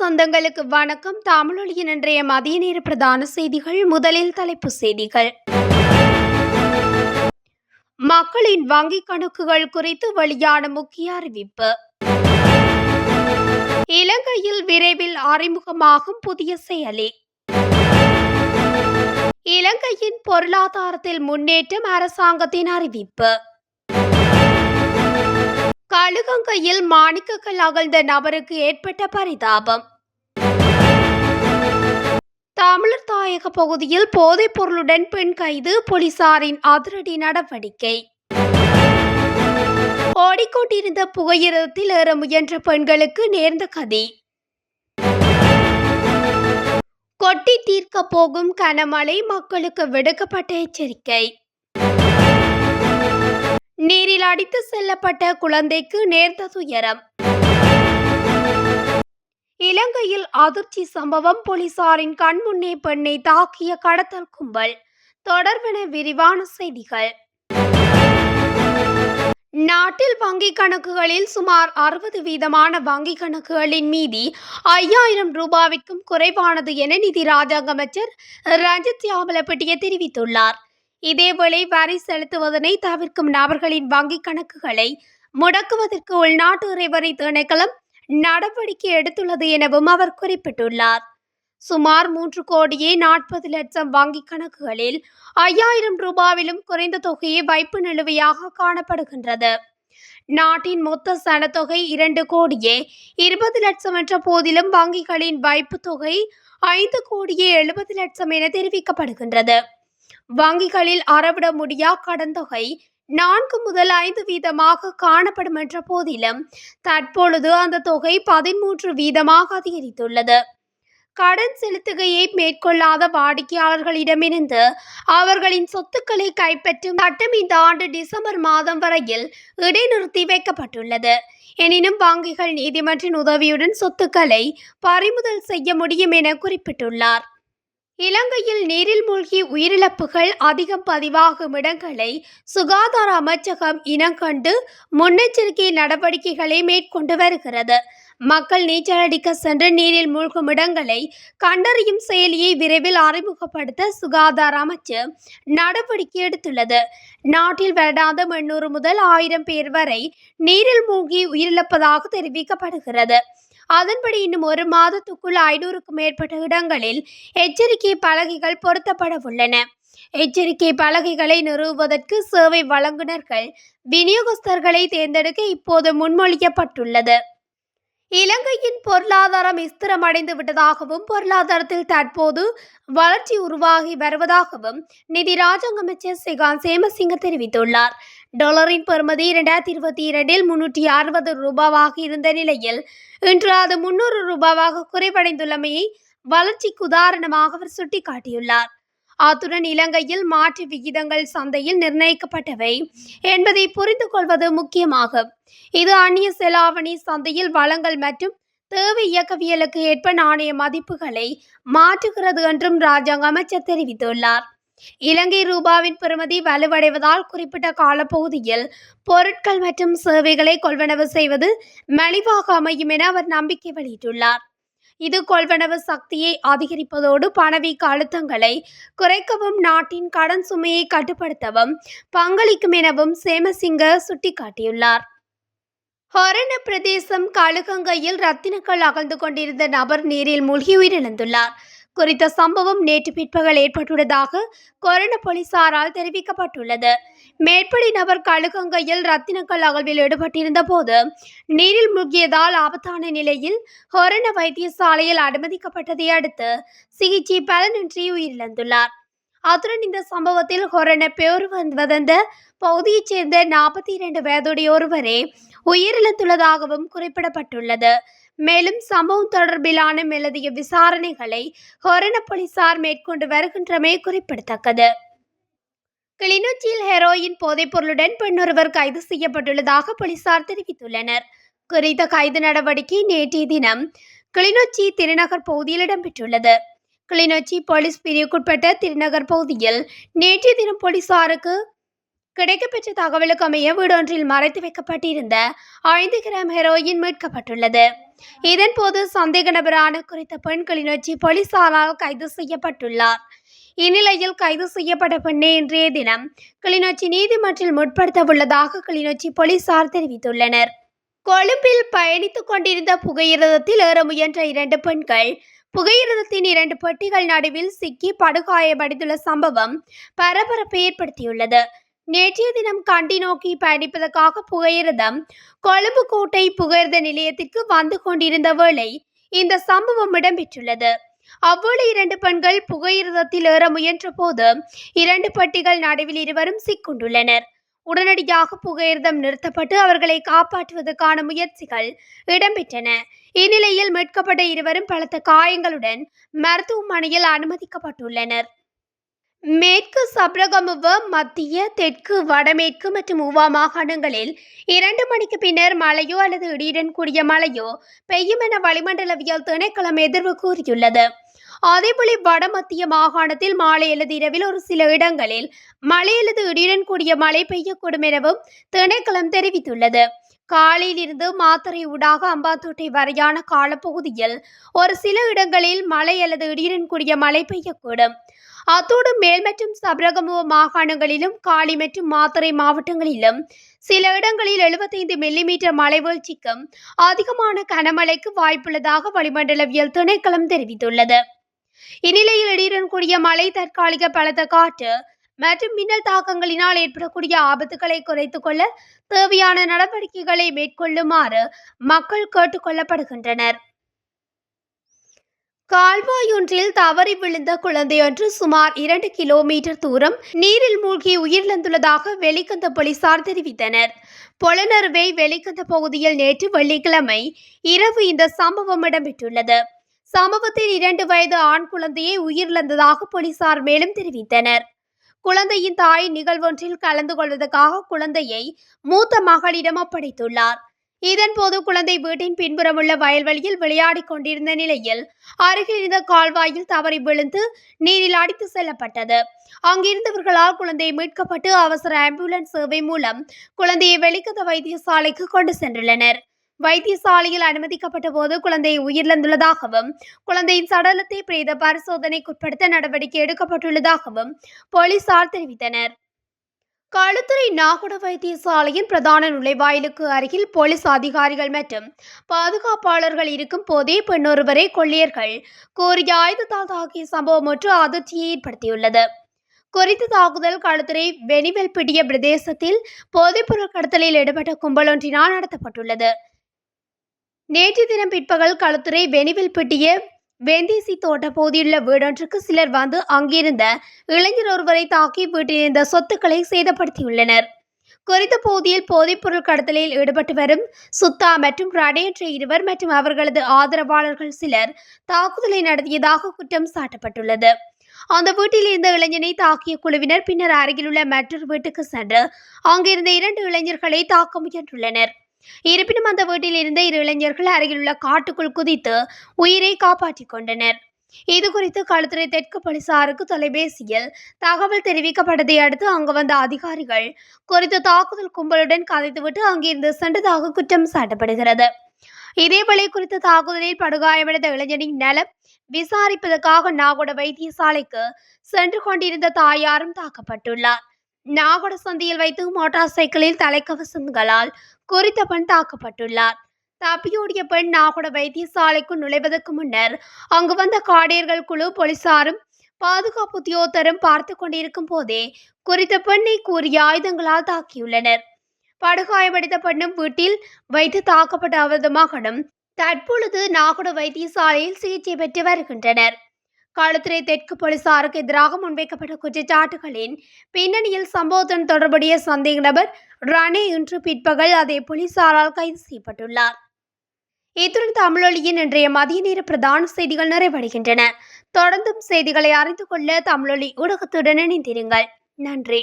சொந்தங்களுக்கு வணக்கம். தமிழொலியின் இன்றைய மதிய நேர பிரதான செய்திகள். முதலில் தலைப்புச் செய்திகள். மக்களின் வங்கிக் கணக்குகள் குறித்து வெளியான முக்கிய அறிவிப்பு. இலங்கையில் விரைவில் அறிமுகமாகும் புதிய செயலி. இலங்கையின் பொருளாதாரத்தில் முன்னேற்றம், அரசாங்கத்தின் அறிவிப்பு. களுகங்கையில் மாணிக்கக்கல் அகழ்ந்த நபருக்கு ஏற்பட்ட பரிதாபம். தமிழர் தாயக பகுதியில் போதைப் பொருளுடன் பெண் கைது, போலீசாரின் அதிரடி நடவடிக்கை. ஓடிக்கொண்டிருந்த புகையிரதத்தில் ஏற முயன்ற பெண்களுக்கு நேர்ந்த கதி. கொட்டி தீர்க்க போகும் கனமழை, மக்களுக்கு விடுக்கப்பட்ட எச்சரிக்கை. நீரில் அடித்து செல்லப்பட்ட குழந்தைக்கு நேர்ந்த துயரம். இலங்கையில் அதிர்ச்சி சம்பவம், போலீசாரின் கண்முன்னே பெண்ணை தாக்கிய கடத்தல் கும்பல். தொடர்பென விரிவான செய்திகள். நாட்டில் வங்கிக் கணக்குகளில் சுமார் 60% வங்கிக் கணக்குகளின் மீதி 5000 ரூபாவிற்கும் குறைவானது என நிதி ராஜாங்க அமைச்சர் ரஞ்சித் யாமலப்பட்டிய தெரிவித்துள்ளார். இதேவேளை வரி செலுத்துவதனை தவிர்க்கும் நபர்களின் வங்கிக் கணக்குகளை முடக்குவதற்கு உள்நாட்டு இறைவரி திணைக்களம் நடவடிக்கை எடுத்துள்ளது எனவும் அவர் குறிப்பிட்டுள்ளார். சுமார் 3,40,00,000 வங்கிக் கணக்குகளில் 5000 ரூபாவிலும் குறைந்த தொகையை வைப்பு நிலுவையாக காணப்படுகின்றது. நாட்டின் மொத்த சனத்தொகை 2,20,00,000 என்ற போதிலும் வங்கிகளின் வைப்பு தொகை 5,70,00,000 என தெரிவிக்கப்படுகின்றது. வங்கிகளில் அறவிட முடியா கடன் தொகை 4 முதல் 5% காணப்படும் என்ற போதிலும் தற்பொழுது அந்த தொகை 13% அதிகரித்துள்ளது. கடன் செலுத்துகையை மேற்கொள்ளாத வாடிக்கையாளர்களிடமிருந்து அவர்களின் சொத்துக்களை கைப்பற்றும் சட்டம் இந்த ஆண்டு டிசம்பர் மாதம் வரையில் இடைநிறுத்தி வைக்கப்பட்டுள்ளது. எனினும் வங்கிகள் நீதிமன்றின் உதவியுடன் சொத்துக்களை பறிமுதல் செய்ய முடியும் என குறிப்பிட்டுள்ளார். இலங்கையில் நீரில் மூழ்கி உயிரிழப்புகள் அதிகம் பதிவாகும் இடங்களை சுகாதார அமைச்சகம் இனங்கண்டு முன்னெச்சரிக்கை நடவடிக்கைகளை மேற்கொண்டு வருகிறது. மக்கள் நீச்சலடிக்க சென்று நீரில் மூழ்கும் இடங்களை கண்டறியும் செயலியை விரைவில் அறிமுகப்படுத்த சுகாதார அமைச்சு நடவடிக்கை எடுத்துள்ளது. நாட்டில் வருடாந்தம் 800 முதல் 1000 பேர் வரை நீரில் மூழ்கி உயிரிழப்பதாக தெரிவிக்கப்படுகிறது. அதன்படி இன்னும் ஒரு மாதத்துக்குள் 500க்கும் மேற்பட்ட இடங்களில் எச்சரிக்கை பலகைகள் பொருத்தப்பட உள்ளன. எச்சரிக்கை பலகைகளை நிறுவுவதற்கு சேவை வழங்குநர்கள், விநியோகஸ்தர்களை தேர்ந்தெடுக்க இப்போது முன்மொழியப்பட்டுள்ளது. இலங்கையின் பொருளாதாரம் ஸ்திரமடைந்து விட்டதாகவும் பொருளாதாரத்தில் தற்போது வளர்ச்சி உருவாகி வருவதாகவும் நிதி ராஜாங்க அமைச்சர் செகான் சேமசிங்க தெரிவித்துள்ளார். டாலரின் பெறுமதி 2022இல் 360 ரூபாவாக இருந்த நிலையில் இன்று அது 300 ரூபாவாக குறைவடைந்துள்ளமையை வளர்ச்சிக்கு உதாரணமாக அவர் சுட்டிக்காட்டியுள்ளார். அத்துடன் இலங்கையில் மாற்று விகிதங்கள் சந்தையில் நிர்ணயிக்கப்பட்டவை என்பதை புரிந்து கொள்வது முக்கியமாகும். இது அந்நிய செலாவணி சந்தையில் வளங்கள் மற்றும் தேவை இயக்கவியலுக்கு ஏற்ப நாணய மதிப்புகளை மாற்றுகிறது என்றும் ராஜாங்க அமைச்சர் தெரிவித்துள்ளார். இலங்கை ரூபாவின் பெறுமதி வலுவடைவதால் குறிப்பிட்ட காலப்பகுதியில் பொருட்கள் மற்றும் சேவைகளை கொள்வனவு செய்வது மலிவாக அமையும் என அவர் நம்பிக்கை வெளியிட்டுள்ளார். இது கொள்வனவு சக்தியை அதிகரிப்பதோடு பணவீக்க அழுத்தங்களை குறைக்கவும் நாட்டின் கடன் சுமையை கட்டுப்படுத்தவும் பங்களிக்கும் எனவும் சேமசிங்க சுட்டிக்காட்டியுள்ளார். ஹொரண பிரதேசம் களுகங்கையில் ரத்தினக்கல் அகழ்ந்து கொண்டிருந்த நபர் நீரில் மூழ்கி உயிரிழந்துள்ளார். குறித்த சம்பவம் நேற்று பிற்பகல் ஏற்பட்டுள்ளதாக கொரண போலீசாரால் தெரிவிக்கப்பட்டுள்ளது. மேற்படி நபர் களுகங்கையில் ரத்தினக்கல் அகழ்வில் ஈடுபட்டிருந்த போது நீரில் மூழ்கியதால் ஆபத்தான நிலையில் ஹொரண வைத்தியசாலையில் அனுமதிக்கப்பட்டதை அடுத்து சிகிச்சை பலனின்றி உயிரிழந்துள்ளார். அத்துடன் இந்த சம்பவத்தில் ஹொரண பேர் வந்த பகுதியைச் சேர்ந்த 42 வயதுடைய ஒருவரே உயிரிழந்துள்ளதாகவும் குறிப்பிடப்பட்டுள்ளது. மேலும் சம்பவம் தொடர்பிலான மேலதிக விசாரணைகளை ஹொரண போலீசார் மேற்கொண்டு வருகின்றமை குறிப்பிடத்தக்கது. கிளிநொச்சியில் ஹெரோயின் போதைப் பொருளுடன் பெண்ணொருவர் கைது செய்யப்பட்டுள்ளதாக போலீசார் தெரிவித்துள்ளனர். குறித்த கைது நடவடிக்கை நேற்றைய தினம் கிளிநொச்சி திருநகர் பகுதியில் இடம்பெற்றுள்ளது. கிளிநொச்சி போலீஸ் பிரிவுக்குட்பட்ட திருநகர் பகுதியில் நேற்றைய தினம் போலீசாருக்கு கிடைக்கப்பெற்ற தகவலுக்கு அமைய வீடொன்றில் மறைத்து வைக்கப்பட்டிருந்த 5 கிராம் ஹெரோயின் மீட்கப்பட்டுள்ளது. இதன்போது சந்தேக நபரான குறித்த பெண் கிளிநொச்சி போலீசாரால் கைது செய்யப்பட்டுள்ளார். இந்நிலையில் கைது செய்யப்பட்ட பெண்ணை இன்றைய தினம் கிளிநொச்சி நீதிமன்றில் முற்படுத்த கிளிநொச்சி போலீசார் தெரிவித்துள்ளனர். கொழும்பில் பயணித்துக் கொண்டிருந்த புகையிரதத்தில் ஏற முயன்ற 2 பெண்கள் புகையிரதத்தின் 2 பெட்டிகள் நடுவில் சிக்கி படுகாயமடைந்துள்ள சம்பவம் பரபரப்பை ஏற்படுத்தியுள்ளது. நேற்றைய தினம் கண்டி நோக்கி பயணிப்பதற்காக புகையிரதம் கொழும்பு கோட்டை புகையிரத நிலையத்திற்கு வந்து கொண்டிருந்த வேளை இந்த சம்பவம் இடம்பெற்றுள்ளது. அவ்வேளை 2 பெண்கள் புகையிரதத்தில் ஏற முயன்ற போது 2 பெட்டிகள் நடுவில் இருவரும் சிக்கொண்டுள்ளனர். உடனடியாக புகையிரதம் நிறுத்தப்பட்டு அவர்களை காப்பாற்றுவதற்கான முயற்சிகள் இடம்பெற்றன. இந்நிலையில் மீட்கப்பட்ட இருவரும் பலத்த காயங்களுடன் மருத்துவமனையில் அனுமதிக்கப்பட்டுள்ளனர். மேற்கு சப்ரகமுவ, மத்திய, தெற்கு, வடமேற்கு மற்றும் ஊவா மாகாணங்களில் 2 மணிக்கு பின்னர் மழையோ அல்லது இடியுடன் கூடிய மழையோ பெய்யும் என வளிமண்டலவியல் திணைக்களம் எதிர்வு கூறியுள்ளது. அதேபோல வடமத்திய மாகாணத்தில் மாலை அல்லது இரவில் ஒரு சில இடங்களில் மழை அல்லது இடியுடன் கூடிய மழை பெய்யக்கூடும் எனவும் திணைக்களம் தெரிவித்துள்ளது. காலையில் இருந்து மாத்தறை ஊடாக அம்பாந்தோட்டை வரையான காலப்பகுதியில் ஒரு சில இடங்களில் மழை அல்லது இடியுடன் கூடிய மழை பெய்யக்கூடும். அத்தோடு மேல் மற்றும் சப்ரகமுவ மாகாணங்களிலும் காலி மற்றும் மாத்தறை மாவட்டங்களிலும் சில இடங்களில் 75 மில்லிமீட்டர் மழை வீழ்ச்சிக்கும் அதிகமான கனமழைக்கு வாய்ப்புள்ளதாக வளிமண்டலவியல் திணைக்களம் தெரிவித்துள்ளது. இந்நிலையில் இடியுடன் கூடிய மழை, தற்காலிக பலத்த காற்று மற்றும் மின்னல் தாக்கங்களினால் ஏற்படக்கூடிய ஆபத்துக்களை குறைத்துக் கொள்ள தேவையான நடவடிக்கைகளை மேற்கொள்ளுமாறு மக்கள் கேட்டுக் கொள்ளப்படுகின்றனர். கால்வாயொன்றில் தவறி விழுந்த குழந்தையொன்று சுமார் 2 கிலோமீட்டர் தூரம் நீரில் மூழ்கி உயிரிழந்துள்ளதாக வெலிகந்த போலீசார் தெரிவித்தனர். பொலனறுவை வெலிகந்த பகுதியில் நேற்று வெள்ளிக்கிழமை இரவு இந்த சம்பவம் இடம்பெற்றுள்ளது. சம்பவத்தில் 2 வயது ஆண் குழந்தையை உயிரிழந்ததாக போலீசார் மேலும் தெரிவித்தனர். குழந்தையின் தாய் நிகழ்வொன்றில் கலந்து கொள்வதற்காக குழந்தையை மூத்த மகளிடம் ஒப்படைத்துள்ளார். இதன்போது குழந்தை வீட்டின் பின்புறமுள்ள வயல்வெளியில் விளையாடிக் கொண்டிருந்த நிலையில் அருகில் இருந்த கால்வாயில் தவறி விழுந்து நீரில் அடித்து செல்லப்பட்டது. அங்கிருந்தவர்களால் குழந்தை மீட்கப்பட்டு அவசர ஆம்புலன்ஸ் சேவை மூலம் குழந்தையை வெலிகந்த வைத்தியசாலைக்கு கொண்டு சென்றுள்ளனர். வைத்தியசாலையில் அனுமதிக்கப்பட்ட போது குழந்தை உயிரிழந்துள்ளதாகவும் குழந்தையின் சடலத்தை பிரேத பரிசோதனைக்குட்படுத்த நடவடிக்கை எடுக்கப்பட்டுள்ளதாகவும் போலீசார் தெரிவித்தனர். களுத்துறை நாகுட வைத்தியசாலையின் பிரதான நுழைவாயிலுக்கு அருகில் போலீஸ் அதிகாரிகள் மற்றும் பாதுகாப்பாளர்கள் இருக்கும் போதே பெண்ணொருவரை கொள்ளையர்கள் கோரிய ஆயுதத்தால் தாக்கிய சம்பவம் ஒன்று அதிர்ச்சியை ஏற்படுத்தியுள்ளது. குறித்த தாக்குதல் களுத்துறை வெனிவெல்பிட்டிய பிரதேசத்தில் போதைப்பொருள் கடத்தலில் ஈடுபட்ட கும்பலொன்றினால் நடத்தப்பட்டுள்ளது. நேற்று தினம் பிற்பகல் களுத்துறை வெனிவெல்பிட்டிய வெந்தேசி தோட்ட பகுதியுள்ள வீடொன்றுக்கு சிலர் வந்து அங்கிருந்த இளைஞர் ஒருவரை தாக்கி வீட்டில் இருந்த சொத்துக்களை சேதப்படுத்தியுள்ளனர். குறித்த பகுதியில் போதைப்பொருள் கடத்தலில் ஈடுபட்டு வரும் சுத்தா மற்றும் ரணே என்ற இருவர் மற்றும் அவர்களது ஆதரவாளர்கள் சிலர் தாக்குதலை நடத்தியதாக குற்றம் சாட்டப்பட்டுள்ளது. அந்த வீட்டில் இருந்த இளைஞனை தாக்கிய குழுவினர் பின்னர் அருகிலுள்ள மற்றொரு வீட்டுக்கு சென்று அங்கிருந்த 2 இளைஞர்களை தாக்க முயன்றுள்ளனர். இருப்பினும் அந்த வீட்டில் இருந்த 2 இளைஞர்கள் அருகிலுள்ள காட்டுக்குள் குதித்து உயிரை காப்பாற்றிக் கொண்டனர். இதுகுறித்து களுத்துறை தெற்கு போலீசாருக்கு தொலைபேசியில் தகவல் தெரிவிக்கப்பட்டதை அடுத்து அங்கு வந்த அதிகாரிகள் குறித்த தாக்குதல் கும்பலுடன் கதைத்துவிட்டு அங்கிருந்து சென்றதாக குற்றம் சாட்டப்படுகிறது. இதேவேளை குறித்த தாக்குதலில் படுகாயமடைந்த இளைஞனின் நலம் விசாரிப்பதற்காக நாகோட வைத்தியசாலைக்கு சென்று கொண்டிருந்த தாயாரும் தாக்கப்பட்டுள்ளார். நாகோட சந்தையில் வைத்து மோட்டார் சைக்கிளில் தலைக்கவசங்களால் குறித்த பெண் தாக்கப்பட்டுள்ளார். தப்பியோடிய பெண் நாகோட வைத்தியசாலைக்கு நுழைவதற்கு முன்னர் அங்கு வந்த காடையர்கள் குழு போலீசாரும் பாதுகாப்பு உத்தியோகத்தரும் பார்த்து கொண்டிருக்கும் போதே குறித்த பெண்ணை கூறிய ஆயுதங்களால் தாக்கியுள்ளனர். படுகாயமடைந்த பெண்ணும் வீட்டில் வைத்து தாக்கப்பட்ட அவரது மகனும் தற்பொழுது நாகோட வைத்தியசாலையில் சிகிச்சை பெற்று வருகின்றனர். களுத்துறை தெற்கு போலீசாருக்கு எதிராக முன்வைக்கப்பட்ட குற்றச்சாட்டுகளின் பின்னணியில் சம்பவத்துடன் தொடர்புடைய சந்தேக நபர் ரணே இன்று பிற்பகல் அதே போலீசாரால் கைது செய்யப்பட்டுள்ளார். இத்துடன் தமிழொலியின் இன்றைய மதிய நேர பிரதான செய்திகள் நிறைவடைகின்றன. தொடர்ந்தும் செய்திகளை அறிந்து கொள்ள தமிழொலி ஊடகத்துடன் இணைந்திருங்கள். நன்றி.